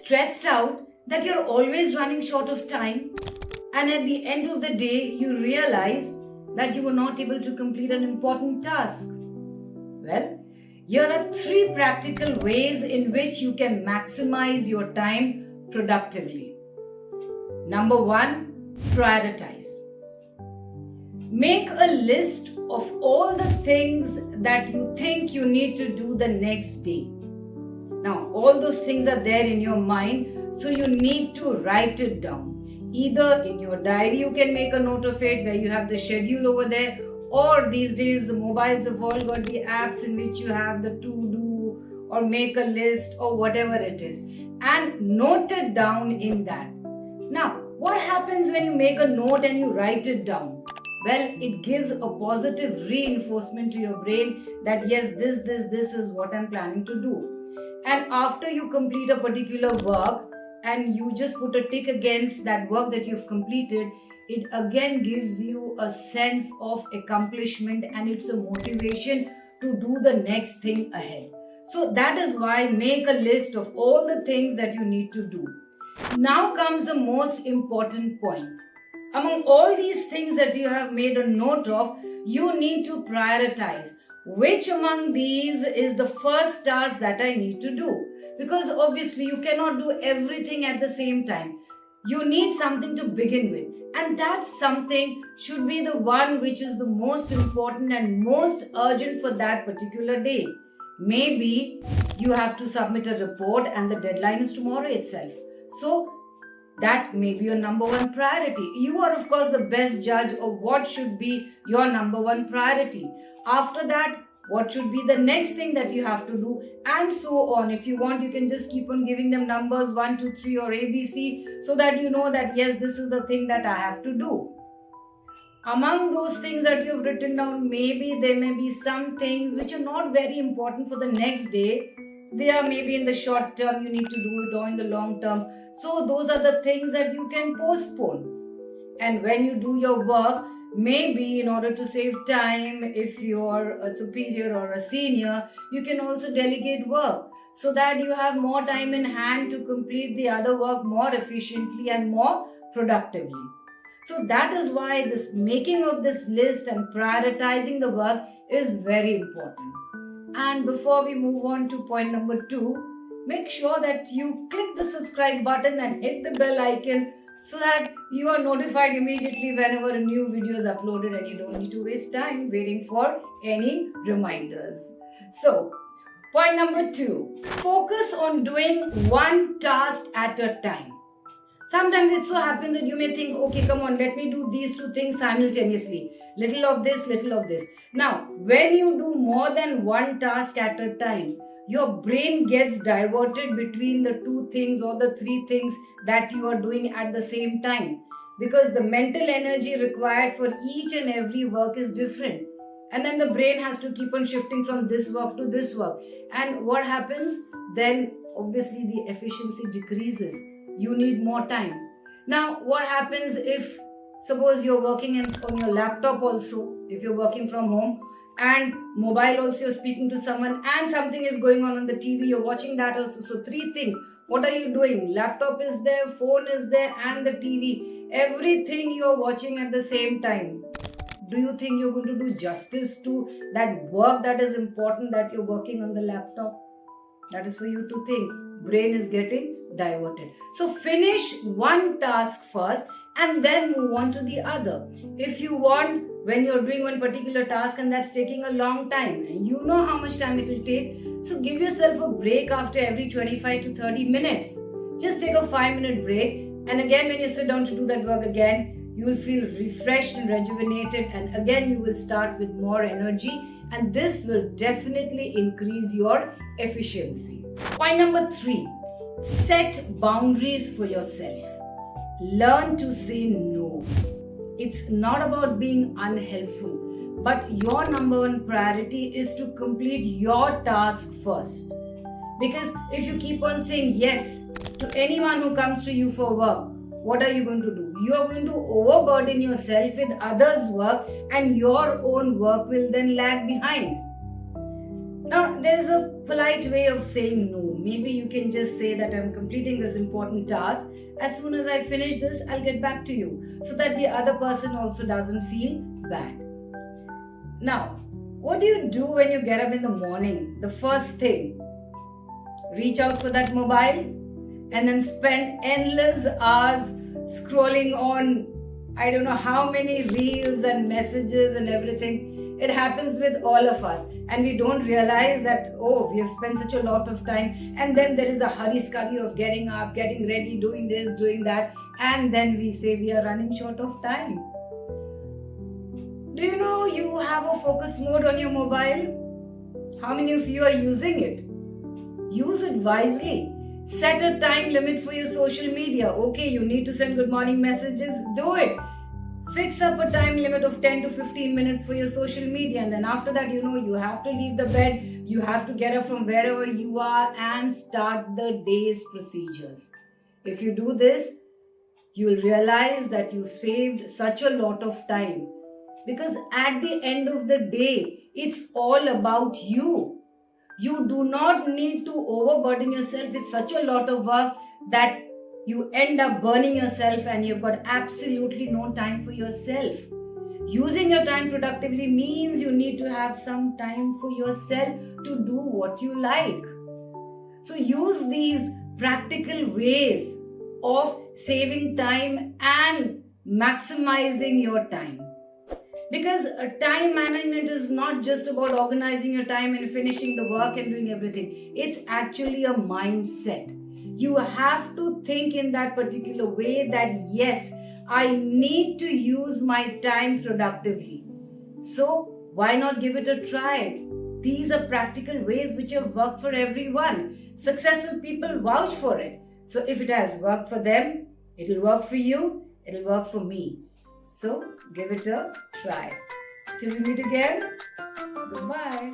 stressed out that you're always running short of time, and at the end of the day, you realize that you were not able to complete an important task? Well, here are three practical ways in which you can maximize your time productively. Number one, prioritize. Make a list of all the things that you think you need to do the next day. Now, all those things are there in your mind, so you need to write it down. Either in your diary, you can make a note of it where you have the schedule over there, or these days the mobiles have all got the apps in which you have the to-do or make a list or whatever it is, and note it down in that. Now, what happens when you make a note and you write it down? Well, it gives a positive reinforcement to your brain that yes, this is what I'm planning to do. And after you complete a particular work and you just put a tick against that work that you've completed, it again gives you a sense of accomplishment and it's a motivation to do the next thing ahead. So that is why make a list of all the things that you need to do. Now comes the most important point. Among all these things that you have made a note of, you need to prioritize. Which among these is the first task that I need to do? Because obviously you cannot do everything at the same time. You need something to begin with. And that something should be the one which is the most important and most urgent for that particular day. Maybe you have to submit a report and the deadline is tomorrow itself. So that may be your number one priority. You are, of course, the best judge of what should be your number one priority. After that, what should be the next thing that you have to do, and so on. If you want, you can just keep on giving them numbers 1, 2, 3 or ABC, so that you know that yes, this is the thing that I have to do. Among those things that you've written down, maybe there may be some things which are not very important for the next day. They are maybe in the short term, you need to do it, or in the long term. So those are the things that you can postpone. And when you do your work, maybe in order to save time, if you're a superior or a senior, you can also delegate work so that you have more time in hand to complete the other work more efficiently and more productively. So that is why this making of this list and prioritizing the work is very important. And before we move on to point number 2, make sure that you click the subscribe button and hit the bell icon so that you are notified immediately whenever a new video is uploaded and you don't need to waste time waiting for any reminders. So, point number 2, focus on doing one task at a time. Sometimes it so happens that you may think, okay, come on, let me do these two things simultaneously. Little of this, little of this. Now, when you do more than one task at a time, your brain gets diverted between the two things or the three things that you are doing at the same time. Because the mental energy required for each and every work is different. And then the brain has to keep on shifting from this work to this work. And what happens? Then obviously the efficiency decreases. You need more time. Now, what happens if, suppose you're working on your laptop also, if you're working from home, and mobile also you're speaking to someone, and something is going on the TV, you're watching that also. So 3 things. What are you doing? Laptop is there, phone is there, and the TV. Everything you're watching at the same time. Do you think you're going to do justice to that work that is important that you're working on the laptop? That is for you to think. Brain is getting diverted. So finish one task first and then move on to the other. If you want, when you're doing one particular task and that's taking a long time and you know how much time it will take, so give yourself a break after every 25 to 30 minutes. Just take a 5-minute break, and again when you sit down to do that work again, you will feel refreshed and rejuvenated, and again you will start with more energy, and this will definitely increase your efficiency. Point number 3, set boundaries for yourself. Learn to say no. It's not about being unhelpful, but your number one priority is to complete your task first. Because if you keep on saying yes to anyone who comes to you for work, what are you going to do? You are going to overburden yourself with others' work, and your own work will then lag behind. Now, there is a polite way of saying no. maybe you can just say that I'm completing this important task. As soon as I finish this, I'll get back to you, so that the other person also doesn't feel bad. Now, what do you do when you get up in the morning? The first thing, reach out for that mobile and then spend endless hours scrolling on I don't know how many reels and messages and everything. It happens with all of us, and we don't realize that, oh, we have spent such a lot of time, and then there is a hurry scurry of getting up, getting ready, doing this, doing that, and then we say we are running short of time. Do you know you have a focus mode on your mobile? How many of you are using it? Use it wisely. Set a time limit for your social media. Okay, you need to send good morning messages, do it. Fix up a time limit of 10 to 15 minutes for your social media, and then after that, you have to leave the bed, you have to get up from wherever you are and start the day's procedures. If you do this, you will realize that you saved such a lot of time, because at the end of the day, it's all about you. You do not need to overburden yourself with such a lot of work that you end up burning yourself and you've got absolutely no time for yourself. Using your time productively means you need to have some time for yourself to do what you like. So use these practical ways of saving time and maximizing your time. Because time management is not just about organizing your time and finishing the work and doing everything. It's actually a mindset. You have to think in that particular way that yes, I need to use my time productively. So why not give it a try? These are practical ways which have worked for everyone. Successful people vouch for it. So if it has worked for them, it'll work for you, it'll work for me. So give it a try. Till we meet again, goodbye.